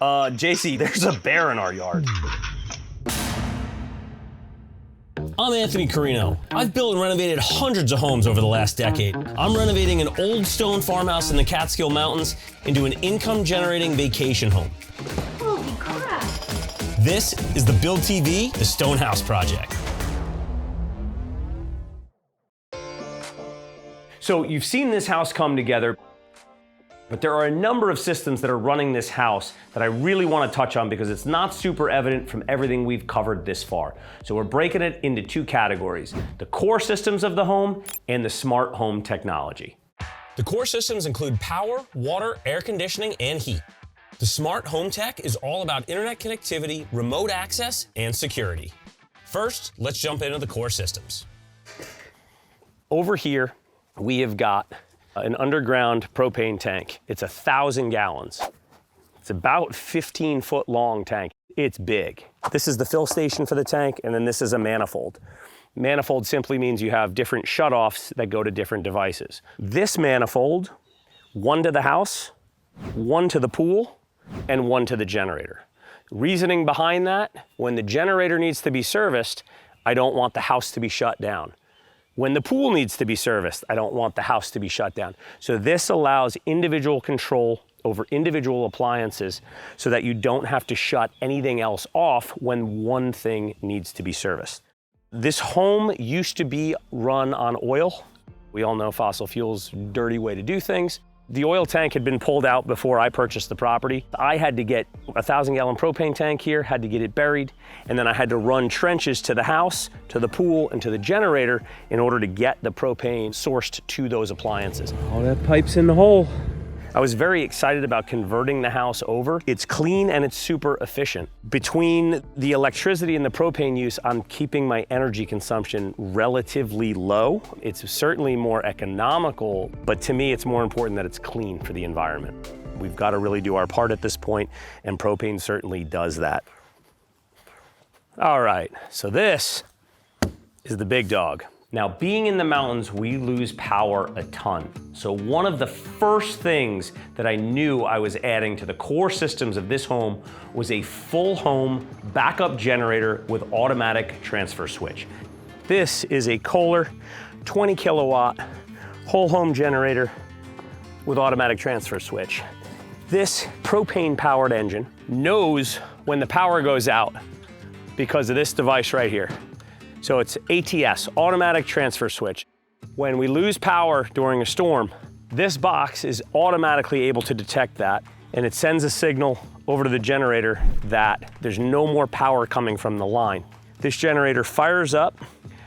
JC, there's a bear in our yard. I'm Anthony Carino. I've built and renovated hundreds of homes over the last decade. I'm renovating an old stone farmhouse in the Catskill Mountains into an income-generating vacation home. Holy crap! This is the Build TV, the Stone House Project. So you've seen this house come together, but there are a number of systems that are running this house that I really want to touch on because it's not super evident from everything we've covered this far. So we're breaking it into two categories: the core systems of the home and the smart home technology. The core systems include power, water, air conditioning, and heat. The smart home tech is all about internet connectivity, remote access, and security. First, let's jump into the core systems. Over here, we have got an underground propane tank. It's 1,000 gallons. It's about 15-foot long tank. It's big. This is the fill station for the tank, and then this is a manifold. Manifold simply means you have different shutoffs that go to different devices. This manifold, one to the house, one to the pool, and one to the generator. Reasoning behind that, when the generator needs to be serviced, I don't want the house to be shut down. When the pool needs to be serviced, I don't want the house to be shut down. So this allows individual control over individual appliances so that you don't have to shut anything else off when one thing needs to be serviced. This home used to be run on oil. We all know fossil fuels, dirty way to do things. The oil tank had been pulled out before I purchased the property. I had to get a 1,000-gallon propane tank here, had to get it buried, and then I had to run trenches to the house, to the pool, and to the generator in order to get the propane sourced to those appliances. All that pipe's in the hole. I was very excited about converting the house over. It's clean and it's super efficient. Between the electricity and the propane use, I'm keeping my energy consumption relatively low. It's certainly more economical, but to me, it's more important that it's clean for the environment. We've got to really do our part at this point, and propane certainly does that. All right, so this is the big dog. Now, being in the mountains, we lose power a ton. So one of the first things that I knew I was adding to the core systems of this home was a full home backup generator with automatic transfer switch. This is a Kohler 20 kilowatt whole home generator with automatic transfer switch. This propane powered engine knows when the power goes out because of this device right here. So it's ATS, automatic transfer switch. When we lose power during a storm, this box is automatically able to detect that, and it sends a signal over to the generator that there's no more power coming from the line. This generator fires up,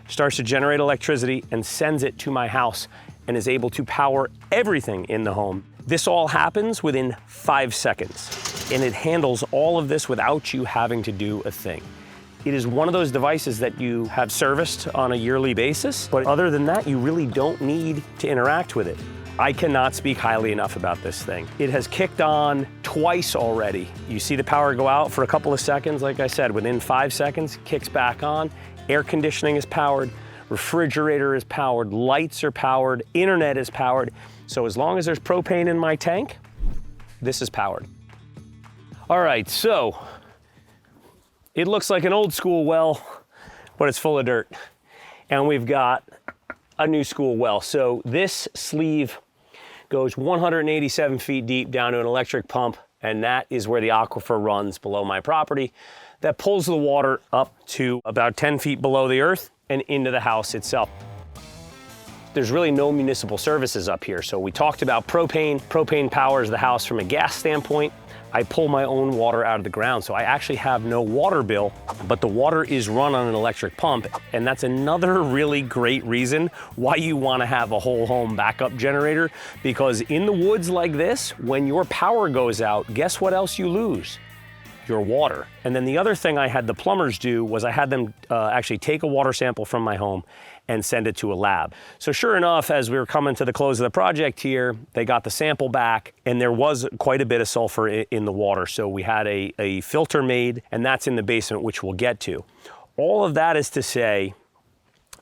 starts to generate electricity, and sends it to my house, and is able to power everything in the home. This all happens within 5 seconds, and it handles all of this without you having to do a thing. It is one of those devices that you have serviced on a yearly basis, but other than that, you really don't need to interact with it. I cannot speak highly enough about this thing. It has kicked on twice already. You see the power go out for a couple of seconds, like I said, within 5 seconds, kicks back on. Air conditioning is powered, refrigerator is powered, lights are powered, internet is powered. So as long as there's propane in my tank, this is powered. All right, so it looks like an old school well, but it's full of dirt. And we've got a new school well. So this sleeve goes 187 feet deep down to an electric pump, and that is where the aquifer runs below my property. That pulls the water up to about 10 feet below the earth and into the house itself. There's really no municipal services up here. So we talked about propane. Propane powers the house from a gas standpoint. I pull my own water out of the ground, so I actually have no water bill, but the water is run on an electric pump, and that's another really great reason why you want to have a whole home backup generator, because in the woods like this, when your power goes out, guess what else you lose? Your water. And then the other thing I had the plumbers do was I had them actually take a water sample from my home and send it to a lab. So sure enough, as we were coming to the close of the project here, they got the sample back, and there was quite a bit of sulfur in the water. So we had a filter made, and that's in the basement, which we'll get to. All of that is to say,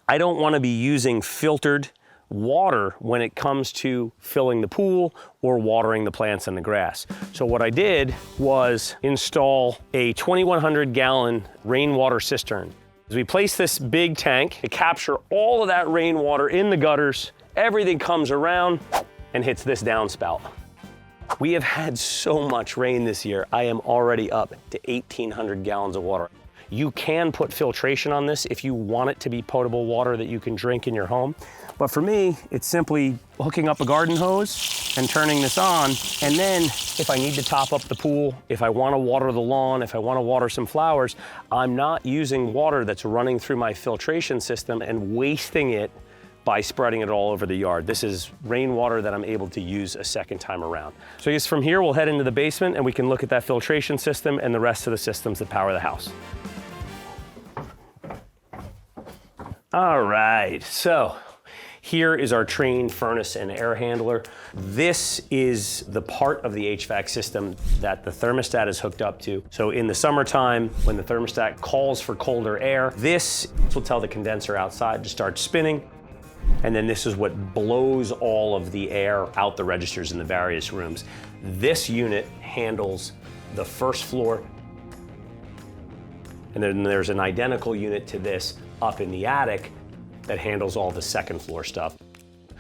I don't want to be using filtered water when it comes to filling the pool or watering the plants and the grass. So what I did was install a 2,100 gallon rainwater cistern. As we place this big tank to capture all of that rainwater in the gutters, everything comes around and hits this downspout. We have had so much rain this year. I am already up to 1,800 gallons of water. You can put filtration on this if you want it to be potable water that you can drink in your home. But for me, it's simply hooking up a garden hose and turning this on. And then if I need to top up the pool, if I want to water the lawn, if I want to water some flowers, I'm not using water that's running through my filtration system and wasting it by spreading it all over the yard. This is rainwater that I'm able to use a second time around. So I guess from here, we'll head into the basement and we can look at that filtration system and the rest of the systems that power the house. All right, so here is our trained furnace and air handler. This is the part of the HVAC system that the thermostat is hooked up to. So in the summertime, when the thermostat calls for colder air, this will tell the condenser outside to start spinning. And then this is what blows all of the air out the registers in the various rooms. This unit handles the first floor. And then there's an identical unit to this up in the attic that handles all the second floor stuff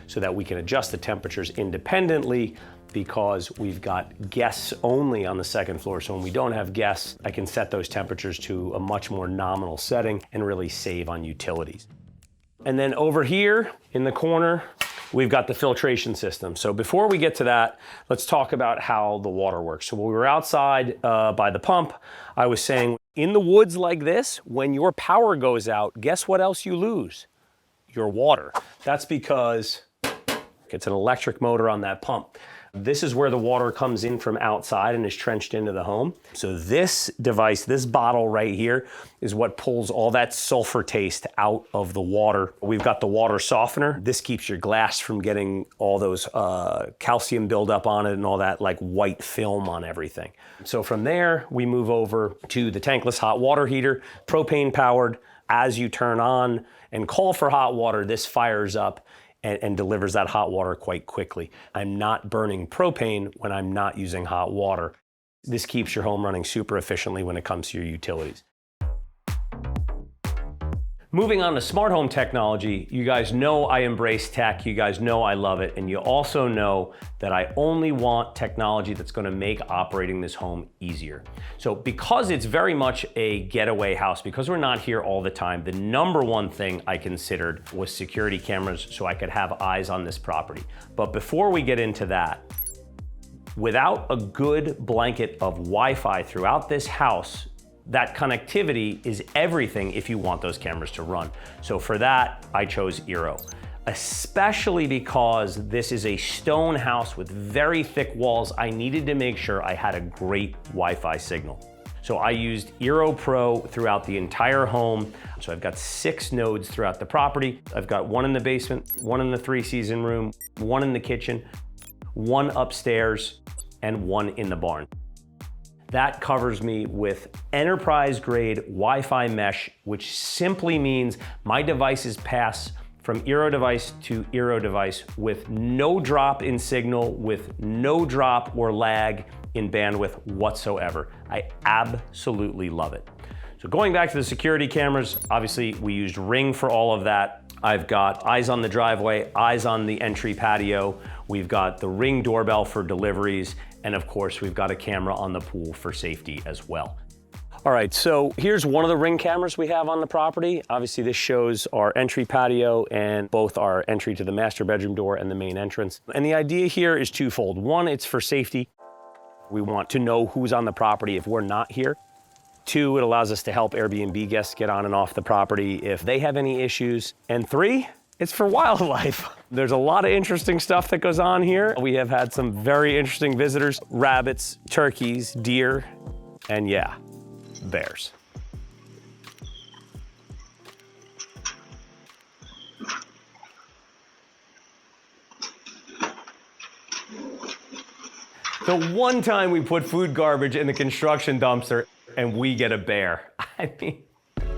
so that we can adjust the temperatures independently because we've got guests only on the second floor. So when we don't have guests, I can set those temperatures to a much more nominal setting and really save on utilities. And then over here in the corner, we've got the filtration system. So before we get to that, let's talk about how the water works. So when we were outside by the pump, I was saying in the woods like this, when your power goes out, guess what else you lose? Your water. That's because it's an electric motor on that pump. This is where the water comes in from outside and is trenched into the home. So this device, this bottle right here, is what pulls all that sulfur taste out of the water. We've got the water softener. This keeps your glass from getting all those calcium buildup on it and all that like white film on everything. So from there, we move over to the tankless hot water heater, propane powered. As you turn on and call for hot water, this fires up and delivers that hot water quite quickly. I'm not burning propane when I'm not using hot water. This keeps your home running super efficiently when it comes to your utilities. Moving on to smart home technology, you guys know I embrace tech, you guys know I love it, and you also know that I only want technology that's gonna make operating this home easier. So because it's very much a getaway house, because we're not here all the time, the number one thing I considered was security cameras so I could have eyes on this property. But before we get into that, without a good blanket of Wi-Fi throughout this house, that connectivity is everything if you want those cameras to run. So for that, I chose Eero, especially because this is a stone house with very thick walls. I needed to make sure I had a great Wi-Fi signal. So I used Eero Pro throughout the entire home. So I've got 6 nodes throughout the property. I've got 1 in the basement, 1 in the 3-season room, 1 in the kitchen, 1 upstairs, and 1 in the barn. That covers me with enterprise-grade Wi-Fi mesh, which simply means my devices pass from Eero device to Eero device with no drop in signal, with no drop or lag in bandwidth whatsoever. I absolutely love it. So going back to the security cameras, obviously we used Ring for all of that. I've got eyes on the driveway, eyes on the entry patio. We've got the Ring doorbell for deliveries. And of course, we've got a camera on the pool for safety as well. All right, so here's one of the Ring cameras we have on the property. Obviously, this shows our entry patio and both our entry to the master bedroom door and the main entrance. And the idea here is twofold. One, it's for safety. We want to know who's on the property if we're not here. 2, it allows us to help Airbnb guests get on and off the property if they have any issues. And 3, it's for wildlife. There's a lot of interesting stuff that goes on here. We have had some very interesting visitors, rabbits, turkeys, deer, and yeah, bears. The one time we put food garbage in the construction dumpster and we get a bear. I mean, check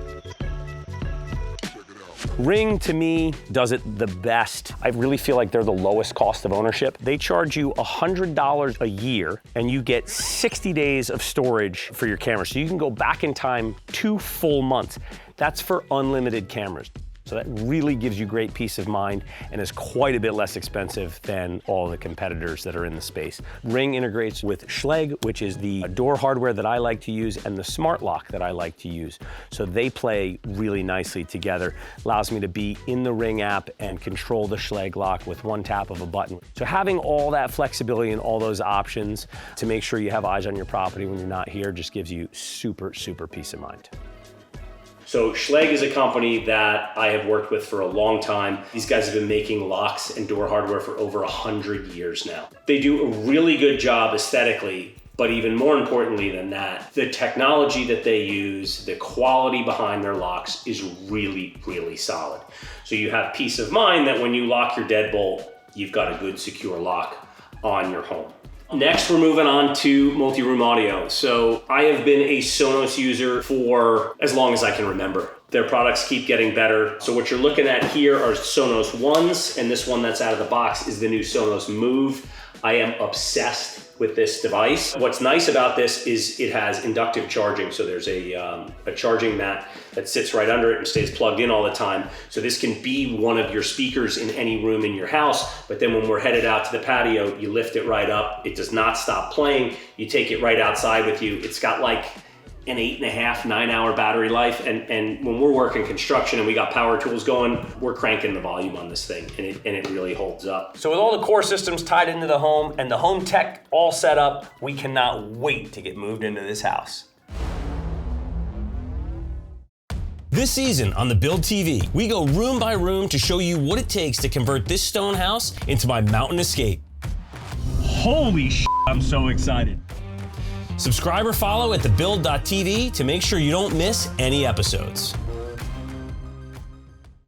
it out. Ring, to me, does it the best. I really feel like they're the lowest cost of ownership. They charge you $100 a year, and you get 60 days of storage for your camera. So you can go back in time 2 full months. That's for unlimited cameras. So that really gives you great peace of mind and is quite a bit less expensive than all the competitors that are in the space. Ring integrates with Schlage, which is the door hardware that I like to use, and the smart lock that I like to use. So they play really nicely together. Allows me to be in the Ring app and control the Schlage lock with one tap of a button. So having all that flexibility and all those options to make sure you have eyes on your property when you're not here just gives you super, super peace of mind. So Schlage is a company that I have worked with for a long time. These guys have been making locks and door hardware for over 100 years now. They do a really good job aesthetically, but even more importantly than that, the technology that they use, the quality behind their locks is really, really solid. So you have peace of mind that when you lock your deadbolt, you've got a good secure lock on your home. Next, we're moving on to multi-room audio. So I have been a Sonos user for as long as I can remember. Their products keep getting better. So what you're looking at here are Sonos Ones, and this one that's out of the box is the new Sonos Move. I am obsessed with this device. What's nice about this is it has inductive charging. So there's a charging mat that sits right under it and stays plugged in all the time. So this can be one of your speakers in any room in your house, but then when we're headed out to the patio, you lift it right up. It does not stop playing. You take it right outside with you. It's got like an 8.5, 9-hour battery life. And when we're working construction and we got power tools going, we're cranking the volume on this thing and it really holds up. So with all the core systems tied into the home and the home tech all set up, we cannot wait to get moved into this house. This season on the Build TV, we go room by room to show you what it takes to convert this stone house into my mountain escape. Holy shit, I'm so excited. Subscribe or follow at thebuild.tv to make sure you don't miss any episodes.